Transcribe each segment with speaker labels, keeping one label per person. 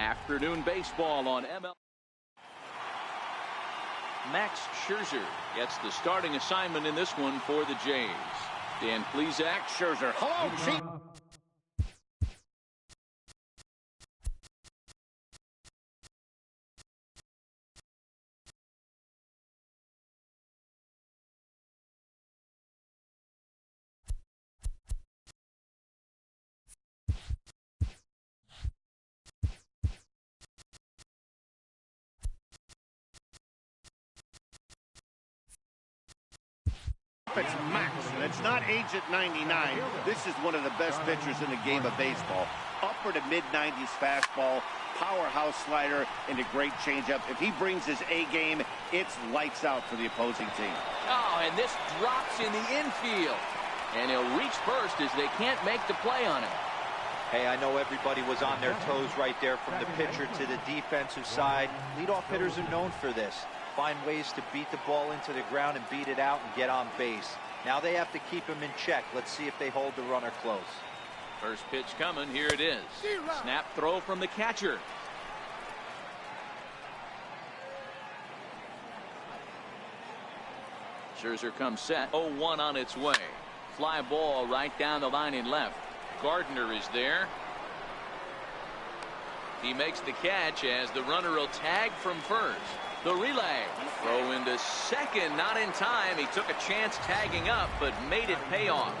Speaker 1: Afternoon baseball on MLB. Max Scherzer gets the starting assignment in this one for the Jays. Dan Plesac.
Speaker 2: Scherzer. Hello, Chief. It's Max, and it's not age at 99. This is one of the best pitchers in the game of baseball. Upper to mid-90s fastball, powerhouse slider, and a great changeup. If he brings his A game, it's lights out for the opposing team.
Speaker 1: Oh, and this drops in the infield. And he'll reach first as they can't make the play on him.
Speaker 3: Hey, I know everybody was on their toes right there from the pitcher to the defensive side. Leadoff hitters are known for this. Find ways to beat the ball into the ground and beat it out and get on base. Now they have to keep him in check. Let's see if they hold the runner close.
Speaker 1: First pitch coming. Here it is. Snap throw from the catcher. Scherzer comes set. 0-1 on its way. Fly ball right down the line in left. Gardner is there. He makes the catch as the runner will tag from first. The relay. Throw into second. Not in time. He took a chance tagging up, but made it pay off.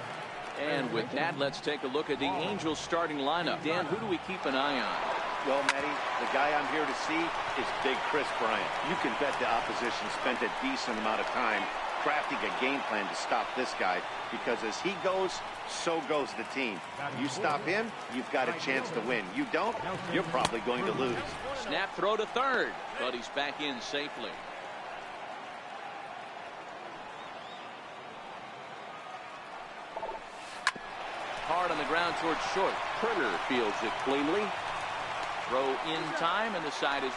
Speaker 1: And with that, let's take a look at the Angels starting lineup. Dan, who do we keep an eye on?
Speaker 2: Well, Matty, the guy I'm here to see is Big Chris Bryant. You can bet the opposition spent a decent amount of time crafting a game plan to stop this guy, because as he goes, so goes the team. You stop him, you've got a chance to win. You don't, you're probably going to lose.
Speaker 1: Snap throw to third, but he's back in safely. Hard on the ground towards short. Pedro fields it cleanly. Throw in time, and the side is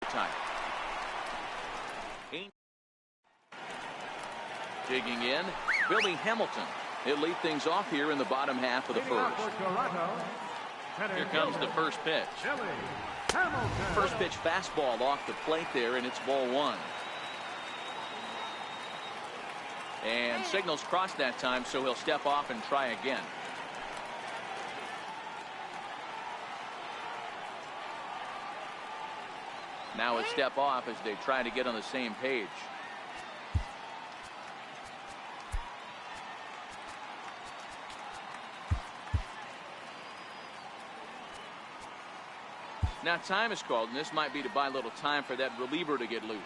Speaker 1: time. Digging in, Billy Hamilton. He'll lead things off here in the bottom half of the first. Here comes the first pitch. First pitch fastball off the plate there, and it's ball one. And signals crossed that time, so he'll step off and try again. Now a step off as they try to get on the same page. Now time is called, and this might be to buy a little time for that reliever to get loose.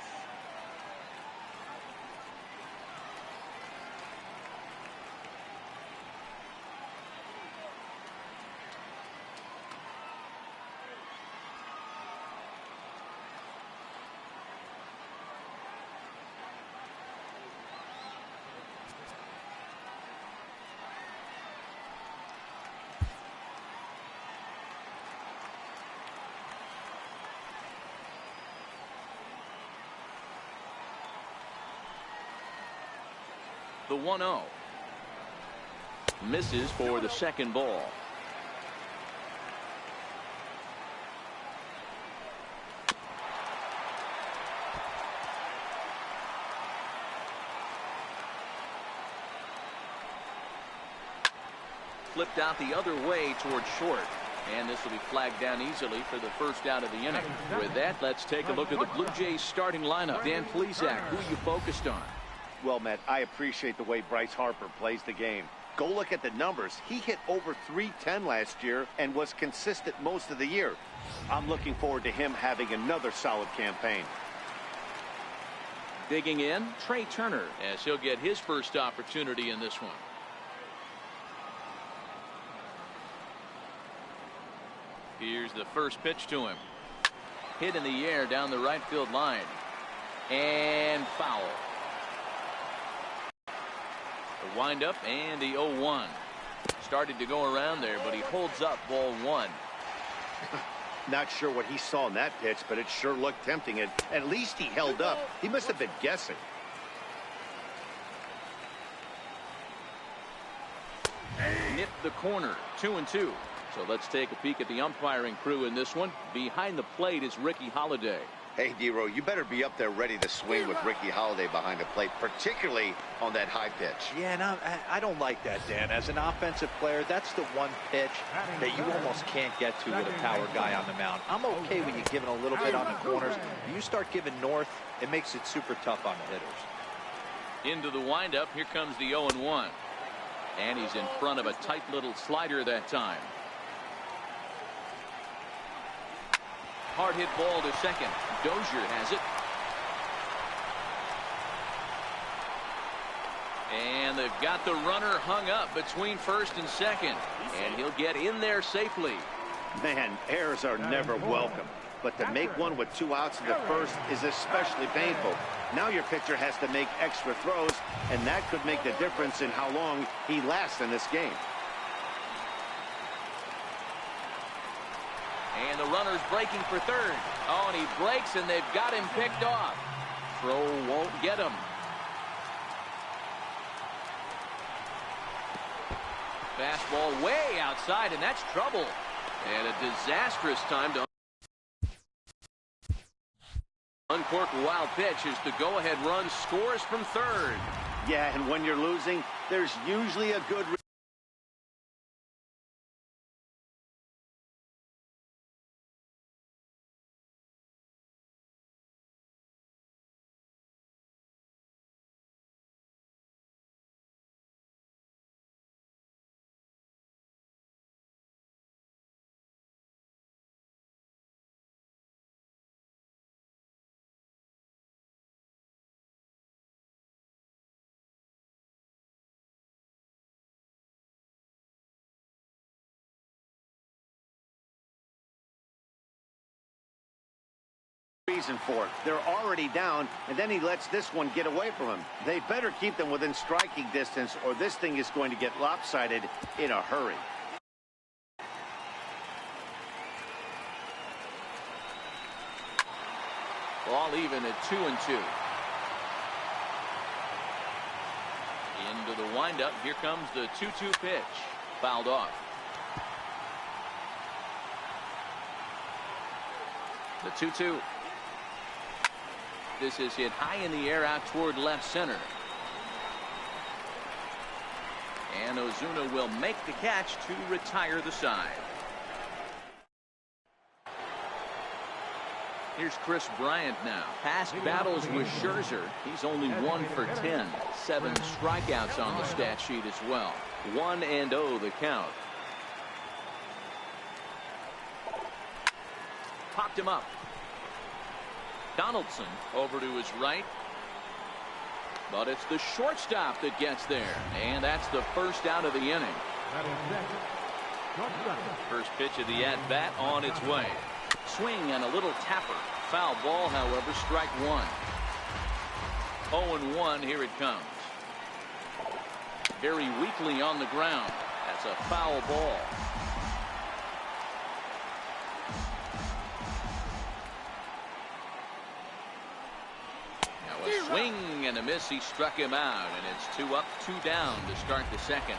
Speaker 1: The 1-0. Misses for the second ball. Flipped out the other way towards short. And this will be flagged down easily for the first out of the inning. With that, let's take a look at the Blue Jays starting lineup. Dan Plesac, who you focused on?
Speaker 2: Well, Matt, I appreciate the way Bryce Harper plays the game. Go look at the numbers. He hit over .310 last year and was consistent most of the year. I'm looking forward to him having another solid campaign.
Speaker 1: Digging in, Trey Turner, as he'll get his first opportunity in this one. Here's the first pitch to him. Hit in the air down the right field line. And foul. The windup and the 0-1. started to go around there, but he holds up ball one.
Speaker 2: Not sure what he saw in that pitch, but it sure looked tempting. And at least he held up. He must have been guessing.
Speaker 1: Nipped the corner, 2-2. So let's take a peek at the umpiring crew in this one. Behind the plate is Ricky Holiday.
Speaker 2: Hey, D-Row, you better be up there ready to swing with Ricky Holiday behind the plate, particularly on that high pitch.
Speaker 3: Yeah, and I don't like that, Dan. As an offensive player, that's the one pitch that you almost can't get to with a power guy on the mound. I'm okay with you giving a little bit on the corners. You start giving north, it makes it super tough on the hitters.
Speaker 1: Into the windup, here comes the 0-1. And he's in front of a tight little slider that time. Hard hit ball to second. Dozier has it. And they've got the runner hung up between first and second. And he'll get in there safely.
Speaker 2: Man, errors are never welcome. But to make one with 2 outs in the first is especially painful. Now your pitcher has to make extra throws, and that could make the difference in how long he lasts in this game.
Speaker 1: And the runner's breaking for third. Oh, and he breaks, and they've got him picked off. Throw won't get him. Fastball way outside, and that's trouble. And a disastrous time to uncork a wild pitch as the go-ahead run scores from third.
Speaker 2: Yeah, and when you're losing, there's usually a good reason for it. They're already down, and then he lets this one get away from him. They better keep them within striking distance, or this thing is going to get lopsided in a hurry.
Speaker 1: Ball even at 2-2. Into the windup. Here comes the 2-2 pitch. Fouled off. The 2-2. This is hit high in the air out toward left center. And Ozuna will make the catch to retire the side. Here's Chris Bryant now. Past battles with Scherzer, he's only 1 for 10. 7 strikeouts on the stat sheet as well. 1-0 the count. Popped him up. Donaldson over to his right. But it's the shortstop that gets there. And that's the first out of the inning. First pitch of the at-bat on its way. Swing and a little tapper. Foul ball, however, strike one. 0-1, here it comes. Very weakly on the ground. That's a foul ball. Now a swing and a miss. He struck him out, and it's 2 up, 2 down to start the second.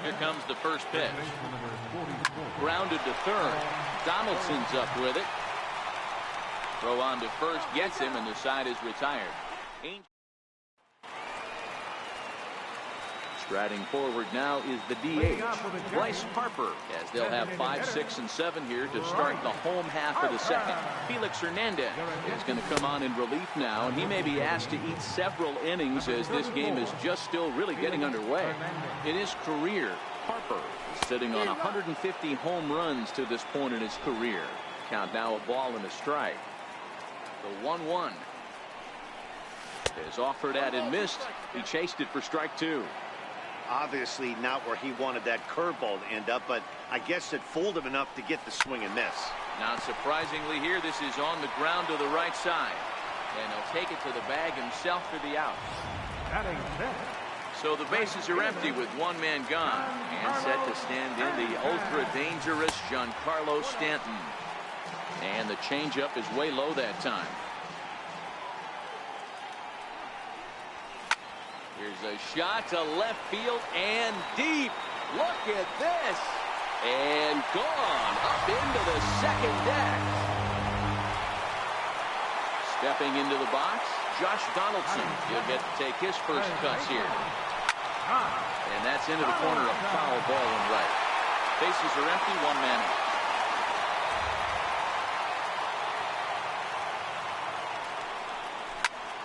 Speaker 1: Here comes the first pitch. Grounded to third. Donaldson's up with it. Throw on to first gets him, and the side is retired. Striding forward now is the DH, Bryce Harper, as they'll have 5, 6, and 7 here to start the home half of the second. Felix Hernandez is going to come on in relief now, and he may be asked to eat several innings as this game is just still really getting underway. In his career, Harper is sitting on 150 home runs to this point in his career. Count now a ball and a strike. The 1-1 is offered at and missed. He chased it for strike 2.
Speaker 2: Obviously not where he wanted that curveball to end up, but I guess it fooled him enough to get the swing and miss.
Speaker 1: Not surprisingly here, this is on the ground to the right side. And he'll take it to the bag himself for the out. So the bases are empty with one man gone. And set to stand in the ultra-dangerous Giancarlo Stanton. And the changeup is way low that time. Here's a shot to left field and deep. Look at this. And gone up into the second deck. Stepping into the box, Josh Donaldson. He'll get to take his first cuts here. And that's into the corner, a foul ball and right. Bases are empty, one man out.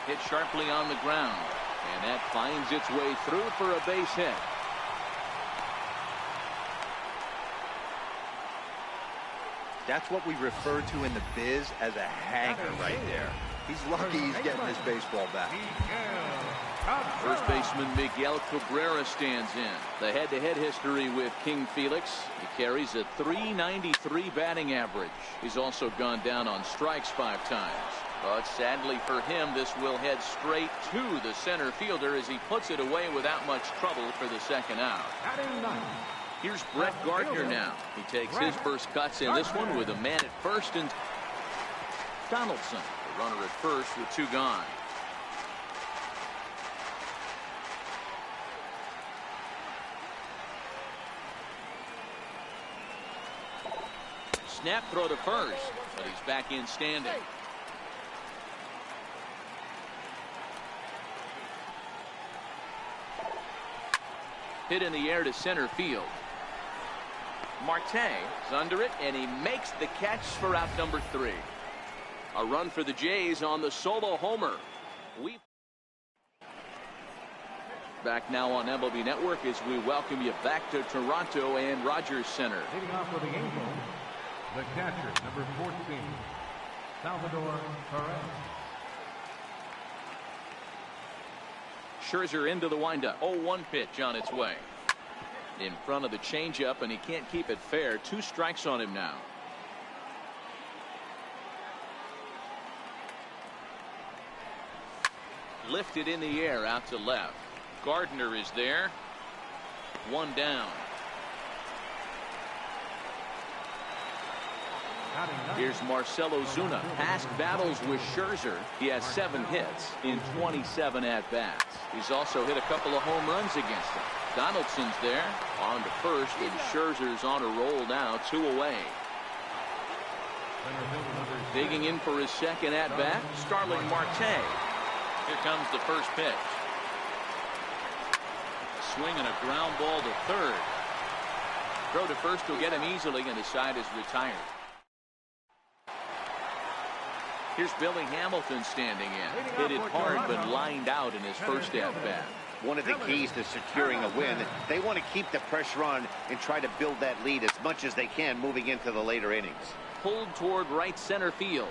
Speaker 1: Hit sharply on the ground. And that finds its way through for a base hit.
Speaker 3: That's what we refer to in the biz as a hanger right there. He's lucky he's getting his baseball back.
Speaker 1: First baseman Miguel Cabrera stands in. The head-to-head history with King Felix. He carries a .393 batting average. He's also gone down on strikes 5 times. But sadly for him, this will head straight to the center fielder as he puts it away without much trouble for the second out. Here's Brett Gardner now. He takes his first cuts in this one with a man at first and Donaldson, the runner at first with 2 gone. Snap throw to first, but he's back in standing. Hit in the air to center field. Marte is under it, and he makes the catch for out number 3. A run for the Jays on the solo homer. Back now on MLB Network as we welcome you back to Toronto and Rogers Center.
Speaker 4: Leading off with the Angels, the catcher, number 14, Salvador Perez.
Speaker 1: Scherzer into the windup. 0-1 pitch on its way. In front of the changeup, and he can't keep it fair. 2 strikes on him now. Lifted in the air out to left. Gardner is there. 1 down. Here's Marcell Ozuna. Past battles with Scherzer. He has 7 hits in 27 at-bats. He's also hit a couple of home runs against him. Donaldson's there on to first, and Scherzer's on a roll now, 2 away. Digging in for his second at-bat, Starling Marte. Here comes the first pitch. Swing and a ground ball to third. Throw to first will get him easily, and the side is retired. Here's Billy Hamilton standing in. Hit it hard but lined out in his first at-bat.
Speaker 2: One of the keys to securing a win, they want to keep the pressure on and try to build that lead as much as they can moving into the later innings.
Speaker 1: Pulled toward right center field.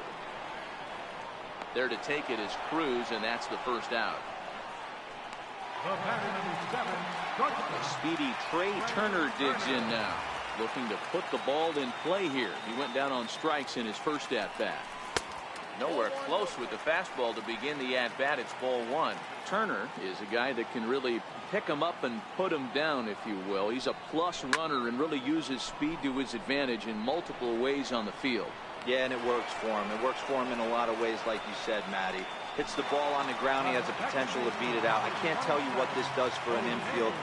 Speaker 1: There to take it is Cruz, and that's the first out. The speedy Trey Turner digs in now, looking to put the ball in play here. He went down on strikes in his first at-bat. Nowhere close with the fastball to begin the at-bat. It's ball 1. Turner is a guy that can really pick him up and put him down, if you will. He's a plus runner and really uses speed to his advantage in multiple ways on the field.
Speaker 3: Yeah, and it works for him. It works for him in a lot of ways, like you said, Matty. Hits the ball on the ground. He has the potential to beat it out. I can't tell you what this does for an infield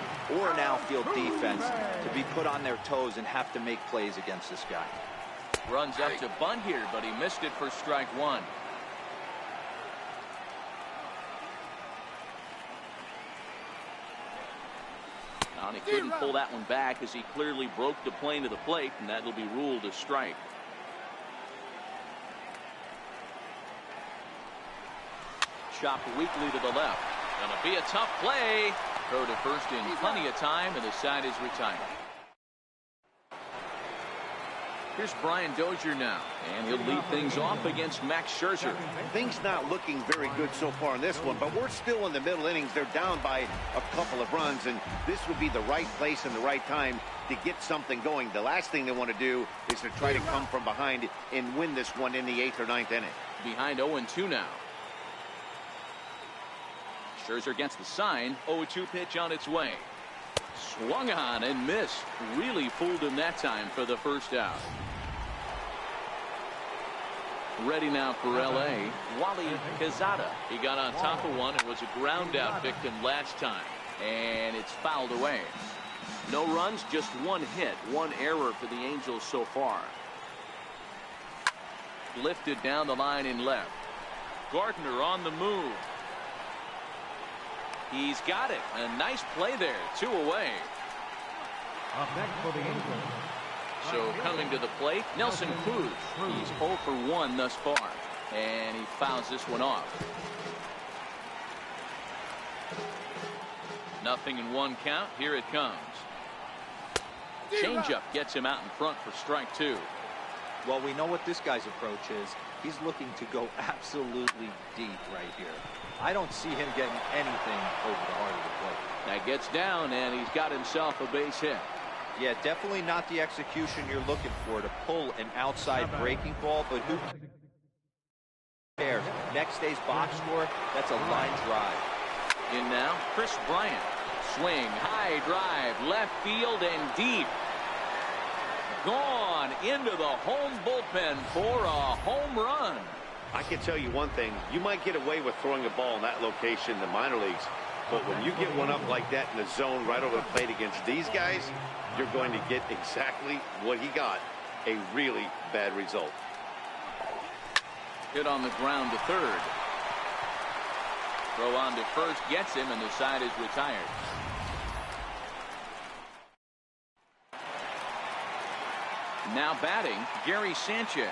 Speaker 3: or an outfield defense to be put on their toes and have to make plays against this guy.
Speaker 1: Runs up to bunt here, but he missed it for strike 1. And he couldn't pull that one back as he clearly broke the plane to the plate, and that'll be ruled a strike. Chopped weakly to the left. Gonna be a tough play. Throw to first in plenty of time, and the side is retired. Here's Brian Dozier now, and he'll lead things off against Max Scherzer.
Speaker 2: Things not looking very good so far in this one, but we're still in the middle innings. They're down by a couple of runs, and this would be the right place and the right time to get something going. The last thing they want to do is to try to come from behind and win this one in the 8th or 9th inning.
Speaker 1: Behind 0-2 now. Scherzer gets the sign. 0-2 pitch on its way. Swung on and missed. Really fooled him that time for the first out. Ready now for L.A. Wally Quezada. He got on top of one and was a ground out victim last time. And it's fouled away. No runs, just one hit. One error for the Angels so far. Lifted down the line in left. Gardner on the move. He's got it. A nice play there. 2 away.
Speaker 4: Up next for the Angels.
Speaker 1: So coming to the plate, Nelson Cruz. He's 0 for 1 thus far. And he fouls this one off. Nothing in 1 count. Here it comes. Changeup gets him out in front for strike 2.
Speaker 3: Well, we know what this guy's approach is. He's looking to go absolutely deep right here. I don't see him getting anything over the heart of the plate.
Speaker 1: That gets down, and he's got himself a base hit.
Speaker 3: Yeah, definitely not the execution you're looking for to pull an outside breaking ball, but who cares? Next day's box score, that's a line drive.
Speaker 1: In now, Chris Bryant. Swing, high drive, left field and deep. Gone into the home bullpen for a home run.
Speaker 2: I can tell you one thing. You might get away with throwing a ball in that location in the minor leagues, but when you get one up like that in the zone right over the plate against these guys, you're going to get exactly what he got, a really bad result.
Speaker 1: Hit on the ground to third. Throw on to first gets him, and the side is retired. Now batting, Gary Sanchez.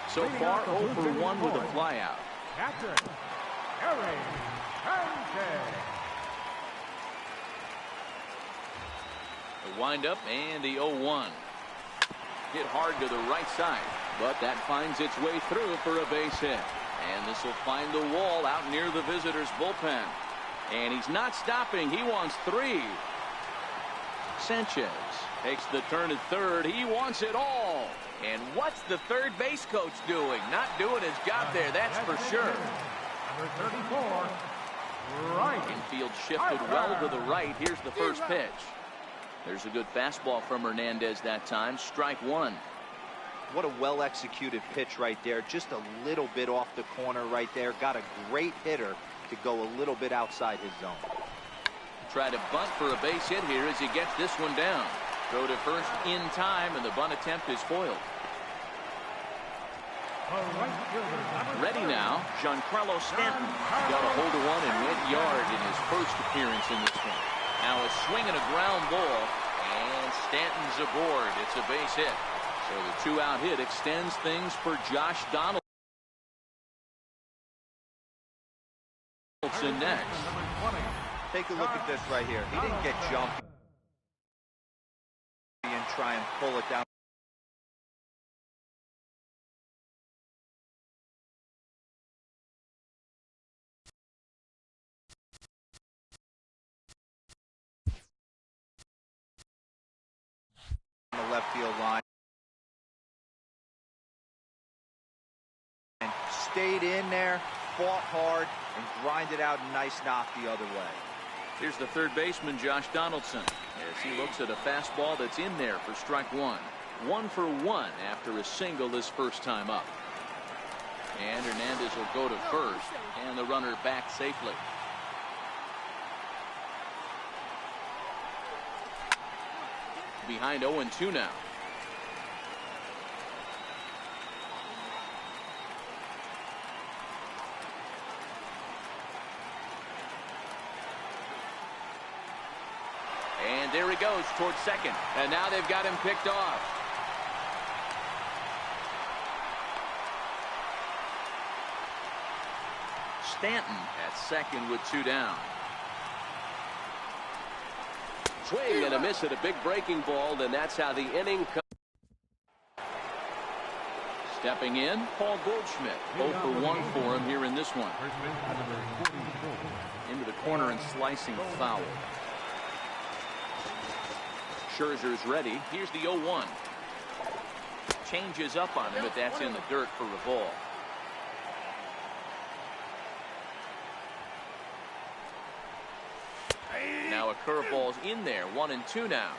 Speaker 1: So far, 0 for 1 with a flyout.
Speaker 4: Captain, Gary Sanchez.
Speaker 1: The windup and the 0-1. Hit hard to the right side, but that finds its way through for a base hit. And this will find the wall out near the visitors' bullpen. And he's not stopping. He wants 3. Sanchez takes the turn at third. He wants it all. And what's the third base coach doing? Not doing his job there, that's for sure.
Speaker 4: Number 34, right.
Speaker 1: Infield shifted well to the right. Here's the first pitch. There's a good fastball from Hernandez that time. Strike 1.
Speaker 3: What a well-executed pitch right there. Just a little bit off the corner right there. Got a great hitter to go a little bit outside his zone.
Speaker 1: Try to bunt for a base hit here as he gets this one down. Throw to first in time, and the bunt attempt is foiled. Ready now, Giancarlo Stanton. Got a hold of one and went yard in his first appearance in this one. Now a swing and a ground ball, and Stanton's aboard. It's a base hit. So the 2-out hit extends things for Josh Donaldson next.
Speaker 3: Take a look at this right here. He didn't get jumped and try and pull it down. On the left field line. And stayed in there, fought hard, and grinded out a nice knock the other way.
Speaker 1: Here's the third baseman, Josh Donaldson, as he looks at a fastball that's in there for strike 1. 1 for 1 after a single this first time up. And Hernandez will go to first, and the runner back safely. Behind 0-2 now. And there he goes towards second. And now they've got him picked off. Stanton at second with 2 down. Swing and a miss at a big breaking ball, and that's how the inning comes. Stepping in, Paul Goldschmidt. 0 for 1 for him here in this one. Into the corner and slicing foul. Scherzer's ready. Here's the 0-1. Changes up on him, but that's in the dirt for a ball. curveball's in there. 1-2 now.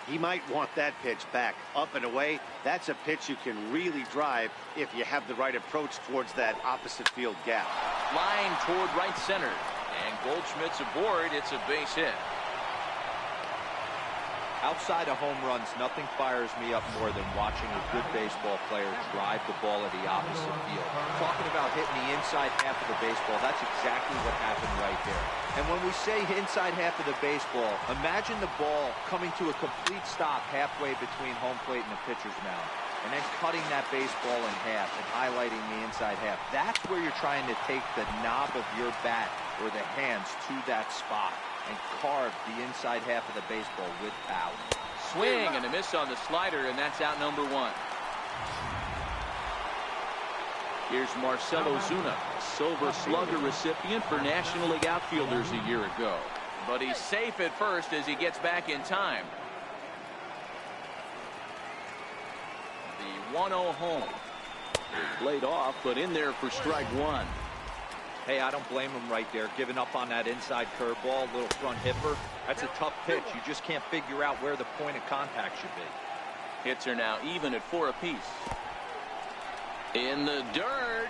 Speaker 2: He might want that pitch back, up and away. That's a pitch you can really drive if you have the right approach towards that opposite field gap.
Speaker 1: Line toward right center. And Goldschmidt's aboard. It's a base hit.
Speaker 3: Outside of home runs, nothing fires me up more than watching a good baseball player drive the ball at the opposite field. Talking about hitting the inside half of the baseball, that's exactly what happened right there. And when we say inside half of the baseball, imagine the ball coming to a complete stop halfway between home plate and the pitcher's mound, and then cutting that baseball in half and highlighting the inside half. That's where you're trying to take the knob of your bat or the hands to that spot and carve the inside half of the baseball with power.
Speaker 1: Swing and a miss on the slider, and that's out number 1. Here's Marcell Ozuna, Silver Slugger recipient for National League outfielders a year ago. But he's safe at first as he gets back in time. The 1-0 home. Played off, but in there for strike 1.
Speaker 3: Hey, I don't blame him right there, giving up on that inside curveball, little front hipper. That's a tough pitch. You just can't figure out where the point of contact should be.
Speaker 1: Hits are now even at 4 apiece. In the dirt.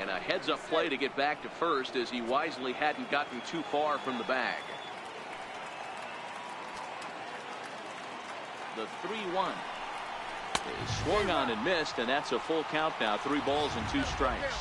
Speaker 1: And a heads-up play to get back to first as he wisely hadn't gotten too far from the bag. The 3-1 is swung on and missed, and that's a full count now. 3 balls and 2 strikes.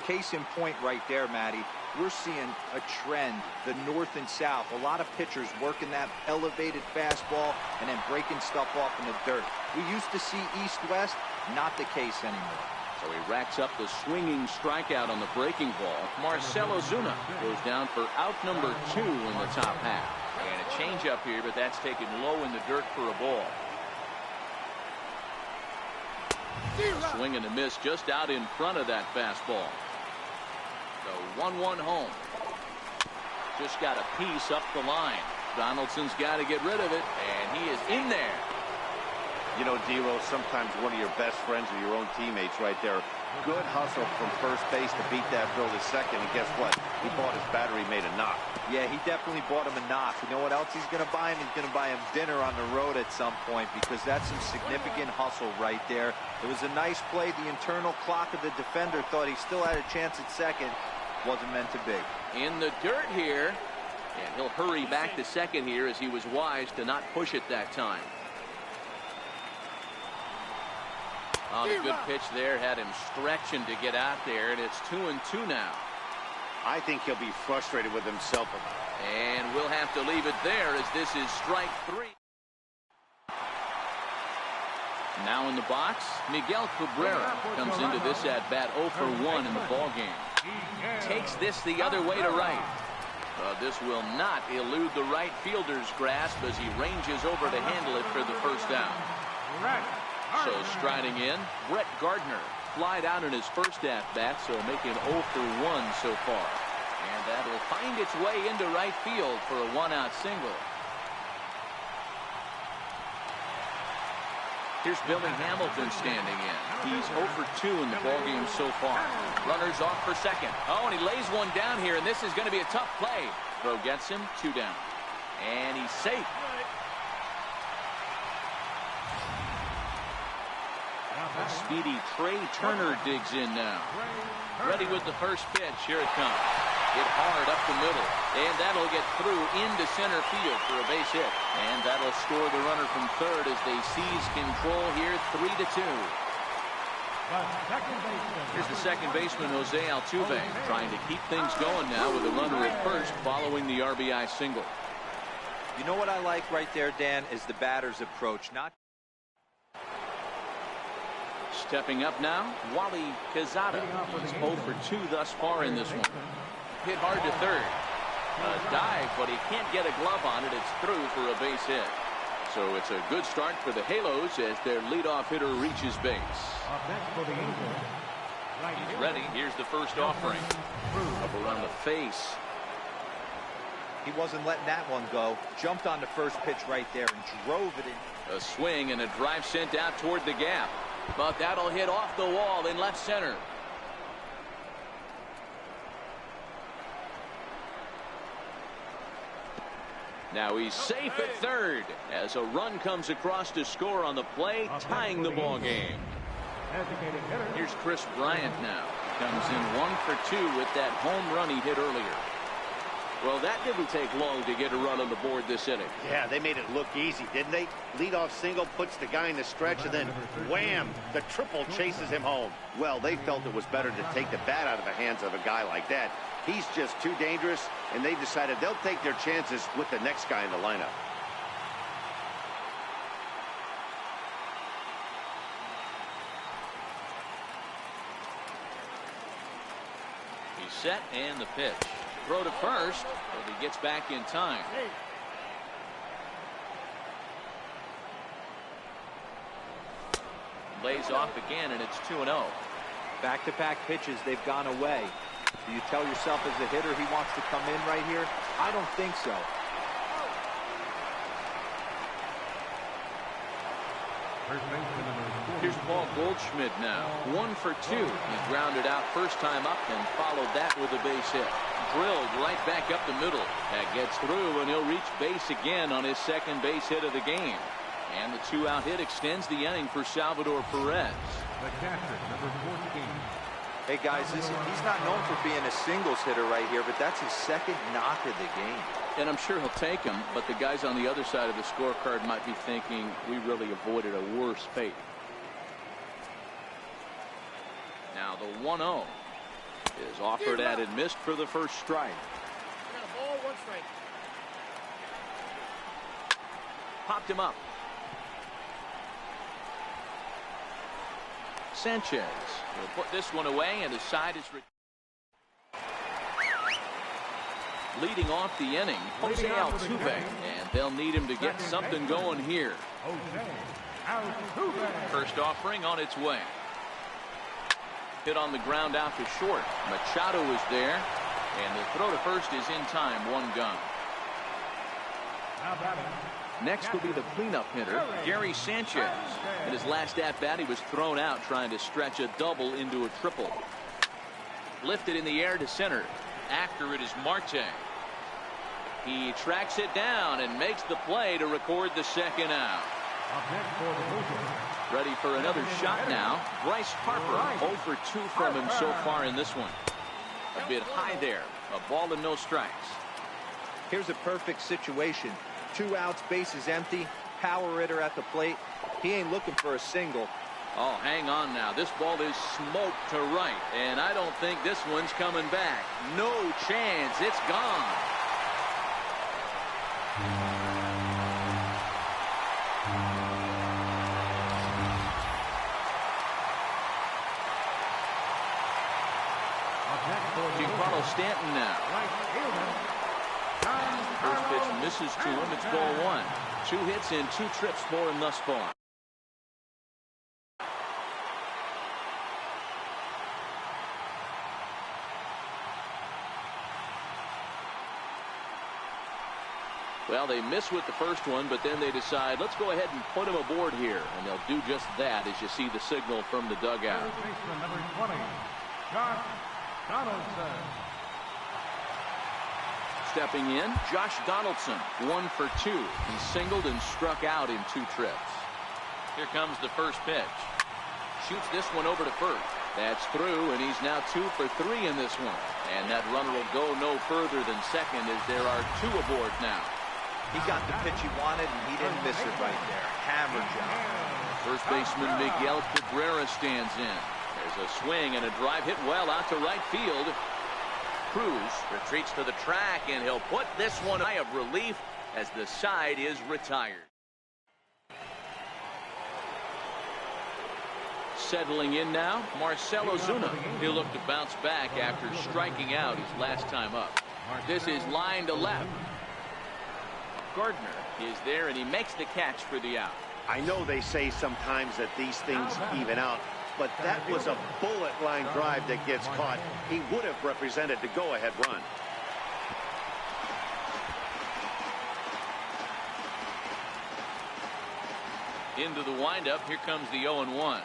Speaker 3: Case in point right there, Matty. We're seeing a trend, the north and south. A lot of pitchers working that elevated fastball and then breaking stuff off in the dirt. We used to see east-west, not the case anymore.
Speaker 1: So he racks up the swinging strikeout on the breaking ball. Marcell Ozuna goes down for out number 2 in the top half. And a changeup here, but that's taken low in the dirt for a ball. A swing and a miss just out in front of that fastball. The 1-1 home. Just got a piece up the line. Donaldson's got to get rid of it, and he is in there.
Speaker 2: You know, D-Rose, sometimes one of your best friends are your own teammates right there. Good hustle from first base to beat that throw to second, and guess what? He bought his battery, made a knock.
Speaker 3: Yeah, he definitely bought him a knock. You know what else he's going to buy him? He's going to buy him dinner on the road at some point, because that's some significant hustle right there. It was a nice play. The internal clock of the defender thought he still had a chance at second. Wasn't meant to be.
Speaker 1: In the dirt here, and he'll hurry back to second here as he was wise to not push it that time. On a good pitch there, had him stretching to get out there, and it's 2-2 now.
Speaker 2: I think he'll be frustrated with himself about it.
Speaker 1: And we'll have to leave it there as this is strike 3. Now in the box, Miguel Cabrera comes into this at-bat 0 for 1 in the ballgame. Takes this the other way to right. This will not elude the right fielder's grasp as he ranges over to handle it for the first down. So striding in, Brett Gardner flied out in his first at-bat, so making 0 for 1 so far. And that will find its way into right field for a 1-out single. Here's Billy Hamilton standing in. He's 0 for 2 in the ballgame so far. Runners off for second. Oh, and he lays one down here, and this is going to be a tough play. Throw gets him, 2 down. And he's safe. Speedy Trey Turner digs in now. Ready with the first pitch. Here it comes. Hit hard up the middle. And that'll get through into center field for a base hit. And that'll score the runner from third as they seize control here 3-2. Here's the second baseman, Jose Altuve, trying to keep things going now with a runner at first following the RBI single.
Speaker 3: You know what I like right there, Dan, is the batter's approach.
Speaker 1: Stepping up now, Wally Quezada. He's 0 for 2 thus far in this one. Hit hard to third. A dive, but he can't get a glove on it. It's through for a base hit. So it's a good start for the Halos as their leadoff hitter reaches base. He's ready. Here's the first offering. Up around the face.
Speaker 3: He wasn't letting that one go. Jumped on the first pitch right there and drove it in.
Speaker 1: A swing and a drive sent out toward the gap. But that'll hit off the wall in left center. Now he's safe at third as a run comes across to score on the play, tying the ball game. Here's Chris Bryant now. Comes in 1 for 2 with that home run he hit earlier. Well, that didn't take long to get a run on the board this inning.
Speaker 2: Yeah, they made it look easy, didn't they? Leadoff single puts the guy in the stretch, and then wham, the triple chases him home. Well, they felt it was better to take the bat out of the hands of a guy like that. He's just too dangerous, and they decided they'll take their chances with the next guy in the lineup.
Speaker 1: He's set, and the pitch. Throw to first, but he gets back in time. Lays off again, and it's 2-0.
Speaker 3: Back-to-back pitches, they've gone away. Do you tell yourself as a hitter he wants to come in right here? I don't think so.
Speaker 1: Here's Paul Goldschmidt now. 1 for 2. He grounded out first time up and followed that with a base hit. Drilled right back up the middle. That gets through, and he'll reach base again on his second base hit of the game. And the 2-out hit extends the inning for Salvador Perez.
Speaker 4: The catcher, number 14.
Speaker 3: Hey guys, he's not known for being a singles hitter right here, but that's his second knock of the game.
Speaker 1: And I'm sure he'll take him, but the guys on the other side of the scorecard might be thinking we really avoided a worse fate. Now the 1-0 is offered at and missed for the first strike. Popped him up. Sanchez will put this one away, and his side is leading off the inning. Jose Altuve, and they'll need him to get something going here. First offering on its way. Hit on the ground out to short. Machado is there, and the throw to first is in time. 1 gun. Next will be the cleanup hitter, Gary Sanchez. In his last at-bat, he was thrown out trying to stretch a double into a triple. Lifted in the air to center. After it is Marte. He tracks it down and makes the play to record the second out. Ready for another shot now. Bryce Harper, 0 for 2 from him so far in this one. A bit high there. A ball and no strikes.
Speaker 3: Here's a perfect situation. 2 outs, bases empty, power hitter at the plate. He ain't looking for a single.
Speaker 1: Oh, hang on now. This ball is smoked to right, and I don't think this one's coming back. No chance. It's gone. Giancarlo Stanton now. First pitch misses to him. It's ball 1. 2 hits and 2 trips for him thus far. Well, they miss with the first one, but then they decide, let's go ahead and put him aboard here. And they'll do just that as you see the signal from the dugout.
Speaker 4: Number 20, Josh Donaldson.
Speaker 1: Stepping in, Josh Donaldson, 1 for 2. He singled and struck out in 2 trips. Here comes the first pitch. Shoots this one over to first. That's through, and he's now 2 for 3 in this one. And that runner will go no further than second as there are 2 aboard now.
Speaker 3: He got the pitch he wanted, and he didn't miss it right there. Hammer job.
Speaker 1: First baseman Miguel Cabrera stands in. There's a swing and a drive hit well out to right field. Cruz retreats to the track, and he'll put this one eye of relief as the side is retired. Settling in now, Marcell Ozuna. He'll look to bounce back after striking out his last time up. This is line to left. Gardner is there, and he makes the catch for the out.
Speaker 2: I know they say sometimes that these things even out, but that was a bullet line drive that gets caught. He would have represented the go-ahead run.
Speaker 1: Into the windup, here comes the 0-1.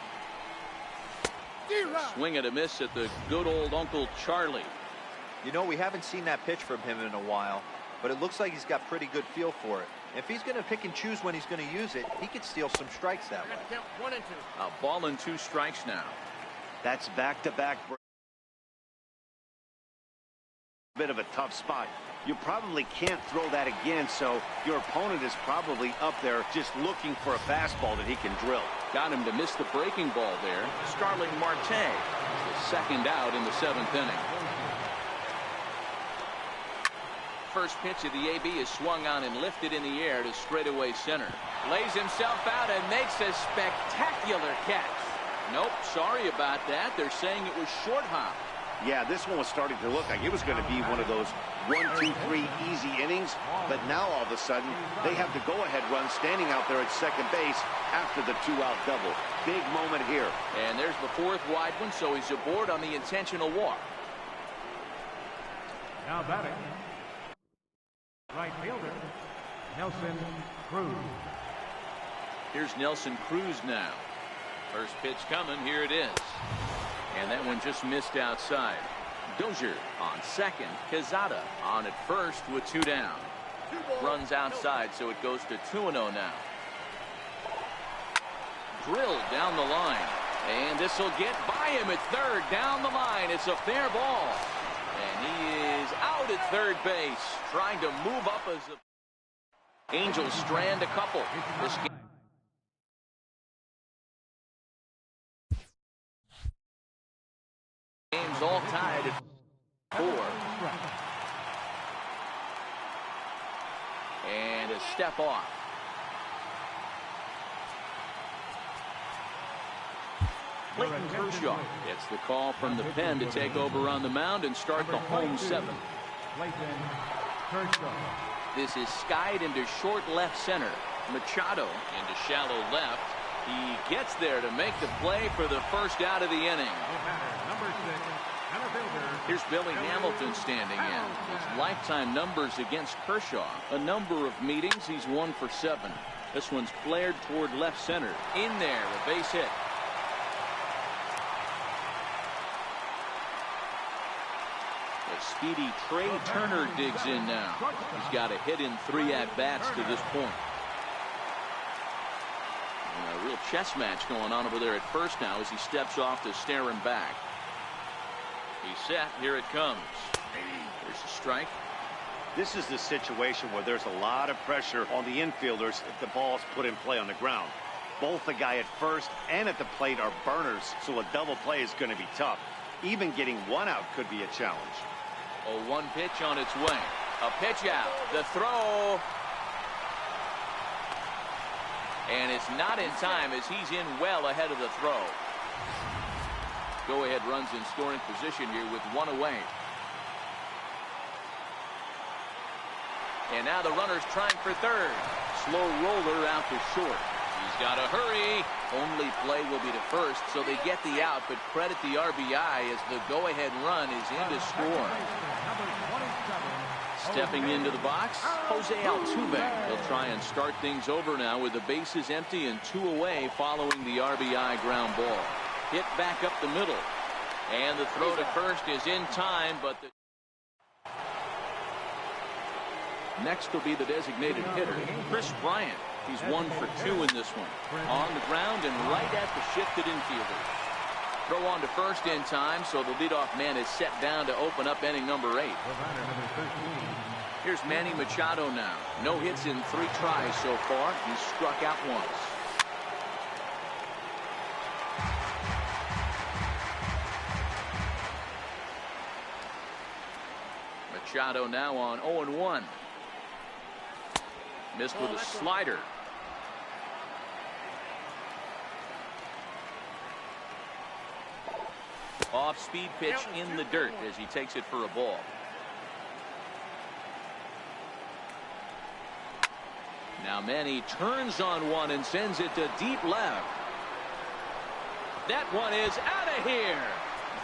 Speaker 1: Swing and a miss at the good old Uncle Charlie.
Speaker 3: You know, we haven't seen that pitch from him in a while, but it looks like he's got pretty good feel for it. If he's going to pick and choose when he's going to use it, he could steal some strikes that way.
Speaker 1: A ball and 2 strikes now.
Speaker 2: That's back-to-back. Bit of a tough spot. You probably can't throw that again, so your opponent is probably up there just looking for a fastball that he can drill.
Speaker 1: Got him to miss the breaking ball there. Starling Marte, the second out in the 7th inning. First pitch of the AB is swung on and lifted in the air to straightaway center. Lays himself out and makes a spectacular catch. Nope, sorry about that. They're saying it was short hop.
Speaker 2: Yeah, this one was starting to look like it was going to be one of those 1, 2, 3 easy innings, but now all of a sudden they have the go-ahead run standing out there at second base after the 2-out double. Big moment here.
Speaker 1: And there's the 4th wide one, so he's aboard on the intentional walk.
Speaker 4: Now batting, right fielder, Nelson Cruz.
Speaker 1: Here's Nelson Cruz now. First pitch coming, here it is. And that one just missed outside. Dozier on second. Quezada on at first with 2 down. Runs outside, so it goes to 2-0 now. Drilled down the line. And this will get by him at third. Down the line. It's a fair ball. And he is out at third base. Trying to move up as the Angels strand a couple. This game. Game's all tied at 4. And a step off. Clayton Kershaw gets the call from the pen to take over on the mound and start the home 7th. This is skied into short left center. Machado into shallow left. He gets there to make the play for the first out of the inning. Here's Billy Hamilton standing in. His lifetime numbers against Kershaw. A number of meetings, he's 1 for 7. This one's flared toward left center. In there, a base hit. The speedy Trey Turner digs in now. He's got a hit in 3 at-bats to this point. A real chess match going on over there at first now as he steps off to stare him back. He's set. Here it comes. There's a strike.
Speaker 2: This is the situation where there's a lot of pressure on the infielders if the ball's put in play on the ground. Both the guy at first and at the plate are burners, so a double play is going to be tough. Even getting 1 out could be a challenge.
Speaker 1: Oh, 1 pitch on its way. A pitch out. The throw. And it's not in time as he's in well ahead of the throw. Go-ahead runs in scoring position here with 1 away. And now the runner's trying for third. Slow roller out to short. He's got to hurry. Only play will be to first, so they get the out, but credit the RBI as the go-ahead run is in to score. Stepping into the box, Jose Altuve. He'll try and start things over now with the bases empty and 2 away following the RBI ground ball. Hit back up the middle. And the throw to first is in time, but the next will be the designated hitter, Chris Bryant. He's 1 for 2 in this one. On the ground and right at the shifted infielder. Throw on to first in time, so the leadoff man is set down to open up inning number 8. Here's Manny Machado now. No hits in 3 tries so far. He's struck out once. Machado now on 0-1. Missed with a slider. Off-speed pitch in the dirt as he takes it for a ball. Now Manny turns on one and sends it to deep left. That one is out of here.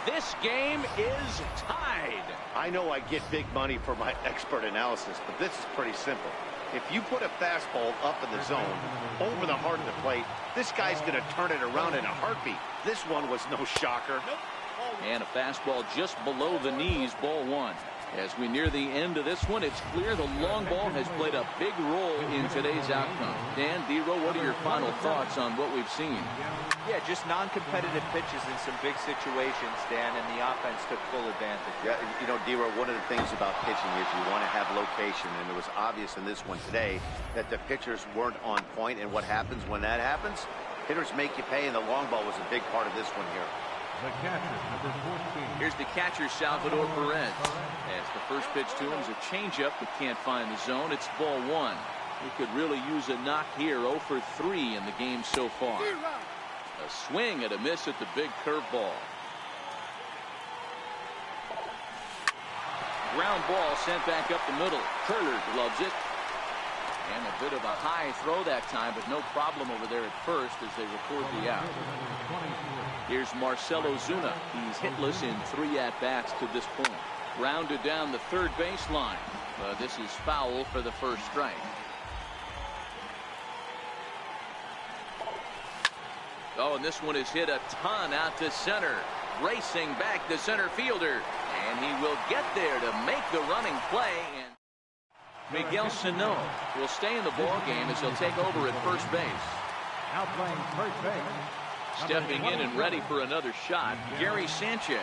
Speaker 1: This game is tied.
Speaker 2: I know I get big money for my expert analysis, but this is pretty simple. If you put a fastball up in the zone, over the heart of the plate, this guy's going to turn it around in a heartbeat. This one was no shocker.
Speaker 1: And a fastball just below the knees, ball 1. As we near the end of this one, it's clear the long ball has played a big role in today's outcome. Dan, D-Row, what are your final thoughts on what we've seen?
Speaker 3: Yeah, just non-competitive pitches in some big situations, Dan, and the offense took full advantage.
Speaker 2: Yeah, you know, D-Row, one of the things about pitching is you want to have location, and it was obvious in this one today that the pitchers weren't on point, and what happens when that happens? Hitters make you pay, and the long ball was a big part of this one here.
Speaker 4: The catcher, number 14.
Speaker 1: Here's the catcher, Salvador Perez. As the first pitch to him is a changeup, but can't find the zone. It's ball one. He could really use a knock here. 0 for 3 in the game so far. A swing and a miss at the big curveball. Ground ball sent back up the middle. Turner gloves it. And a bit of a high throw that time, but no problem over there at first as they record the out. Here's Marcell Ozuna. He's hitless in 3 at-bats to this point. Grounded down the third baseline. But this is foul for the first strike. Oh, and this one is hit a ton out to center. Racing back the center fielder. And he will get there to make the running play. And Miguel Sano will stay in the ball game as he'll take over at first base.
Speaker 4: Now playing first base.
Speaker 1: Stepping in and ready for another shot, Gary Sanchez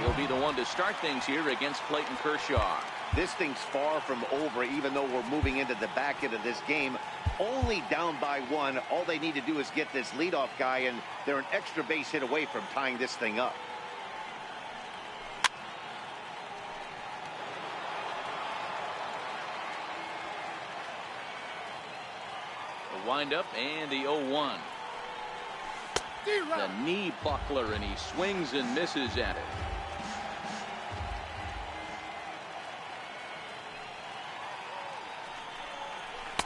Speaker 1: will be the one to start things here against Clayton Kershaw.
Speaker 2: This thing's far from over, even though we're moving into the back end of this game. Only down by 1. All they need to do is get this leadoff guy, and they're an extra base hit away from tying this thing up.
Speaker 1: The windup and the 0-1. The knee buckler, and he swings and misses at it.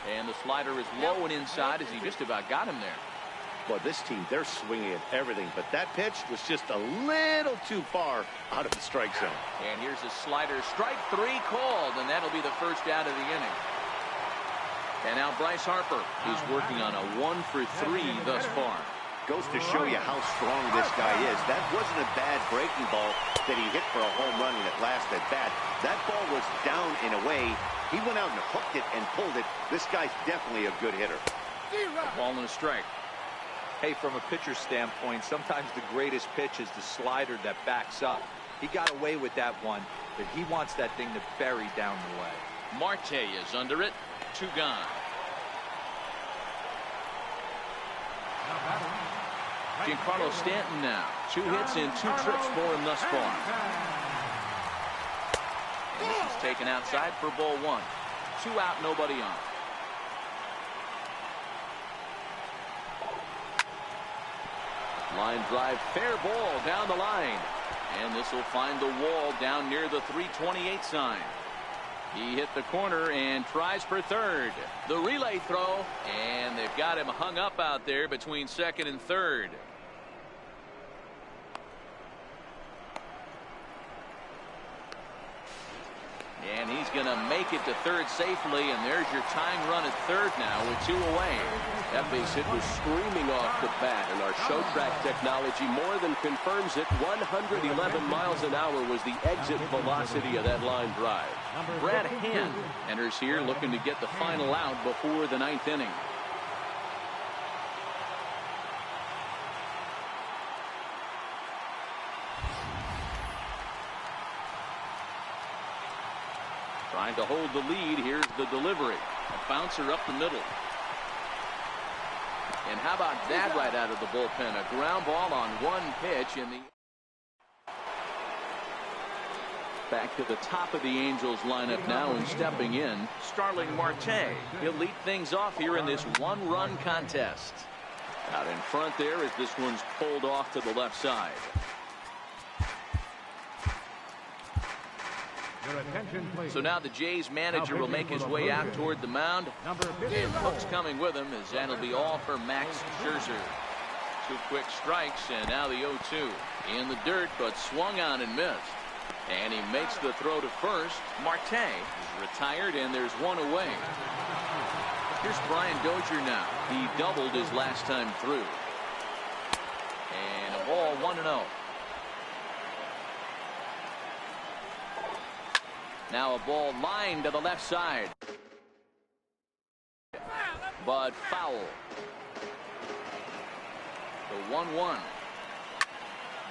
Speaker 1: And the slider is low and inside as he just about got him there.
Speaker 2: Well, this team, they're swinging at everything, but that pitch was just a little too far out of the strike zone.
Speaker 1: And here's a slider, strike 3 called, and that'll be the first out of the inning. And now Bryce Harper. He's working on a 1 for 3 thus far.
Speaker 2: Goes to show you how strong this guy is. That wasn't a bad breaking ball that he hit for a home run in that last at bat. That ball was down and away. He went out and hooked it and pulled it. This guy's definitely a good hitter.
Speaker 1: A ball and a strike.
Speaker 3: Hey, from a pitcher's standpoint, sometimes the greatest pitch is the slider that backs up. He got away with that one, but he wants that thing to bury down the way.
Speaker 1: Marte is under it. 2 gone. Giancarlo Stanton now. 2 hits and 2 trips for him thus far. And this is taken outside for ball 1. 2 out, nobody on. Line drive, fair ball down the line. And this will find the wall down near the 328 sign. He hit the corner and tries for third. The relay throw, and they've got him hung up out there between second and third. And he's going to make it to third safely, and there's your tying run at third now with 2 away.
Speaker 5: That base hit was screaming off the bat, and our show track technology more than confirms it. 111 miles an hour was the exit velocity of that line drive.
Speaker 1: Brad Hand enters here looking to get the final out before the 9th inning. Trying to hold the lead. Here's the delivery. A bouncer up the middle. And how about that right out of the bullpen? A ground ball on 1 pitch in the... Back to the top of the Angels lineup now, and stepping in, Starling Marte. He'll lead things off here in this 1-run contest. Out in front there as this one's pulled off to the left side. So now the Jays manager will make his way out toward the mound. And Hook's coming with him, as that'll be all for Max Scherzer. 2 quick strikes, and now the 0-2. In the dirt, but swung on and missed. And he makes the throw to first. Marte is retired, and there's 1 away. Here's Brian Dozier now. He doubled his last time through. And a ball, 1-0. Now a ball lined to the left side. But foul. The 1-1.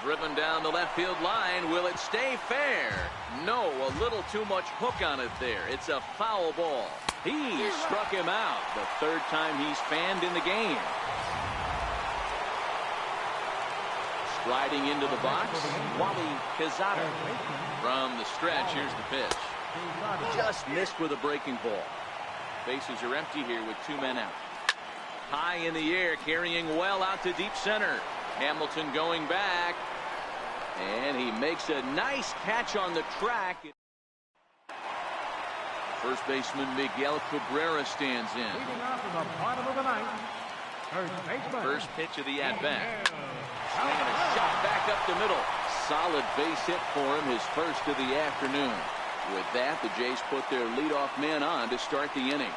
Speaker 1: Driven down the left field line. Will it stay fair? No, a little too much hook on it there. It's a foul ball. He struck him out. The third time he's fanned in the game. Sliding into the box, Wally Quezada. From the stretch, here's the pitch. Just missed with a breaking ball. Bases are empty here with 2 men out. High in the air, carrying well out to deep center. Hamilton going back. And he makes a nice catch on the track. First baseman Miguel Cabrera stands in. First pitch of the at-bat. Swinging a shot back up the middle. Solid base hit for him, his first of the afternoon. With that, the Jays put their leadoff man on to start the inning.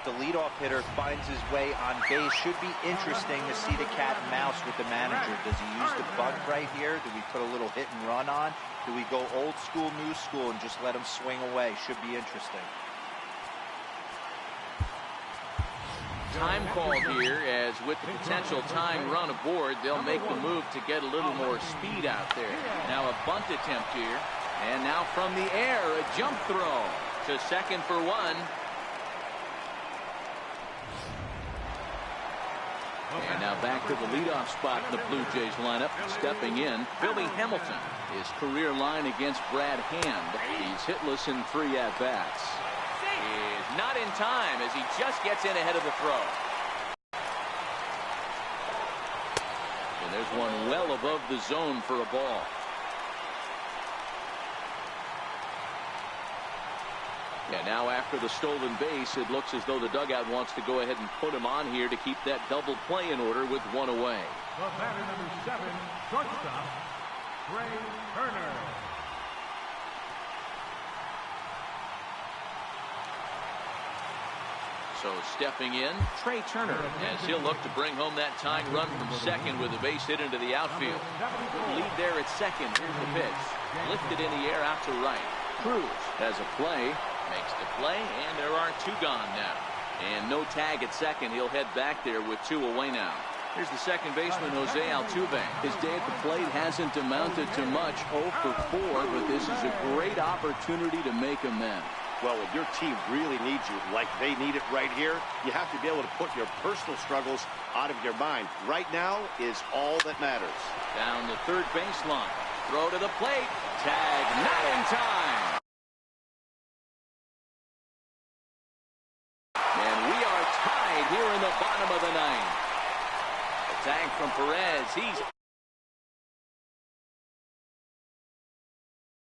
Speaker 3: The leadoff hitter finds his way on base. Should be interesting to see the cat and mouse with the manager. Does he use the bunt right here? Do we put a little hit and run on? Do we go old school, new school, and just let him swing away? Should be interesting.
Speaker 1: Time called here, as with the potential tying run aboard, they'll make the move to get a little more speed out there. Now a bunt attempt here. And now from the air, a jump throw to second for 1. And now back to the leadoff spot in the Blue Jays lineup. Stepping in, Billy Hamilton. His career line against Brad Hand. He's hitless in 3 at-bats. Is not in time as he just gets in ahead of the throw. And there's one well above the zone for a ball. Yeah, now after the stolen base, it looks as though the dugout wants to go ahead and put him on here to keep that double play in order with 1 away.
Speaker 4: The batter, number 7, shortstop, Trey Turner.
Speaker 1: So stepping in, Trey Turner, as he'll look to bring home that tying run from second with a base hit into the outfield. Good lead there at second. Here's the pitch. Lifted in the air out to right. Cruz has a play. Makes the play, and there are 2 gone now. And no tag at second. He'll head back there with 2 away now. Here's the second baseman, Jose Altuve. His day at the plate hasn't amounted to much, 0 for 4, but this is a great opportunity to make amends.
Speaker 2: Well, when your team really needs you like they need it right here, you have to be able to put your personal struggles out of your mind. Right now is all that matters.
Speaker 1: Down the third baseline. Throw to the plate. Tag not in time. And we are tied here in the bottom of the 9th. A tag from Perez. He's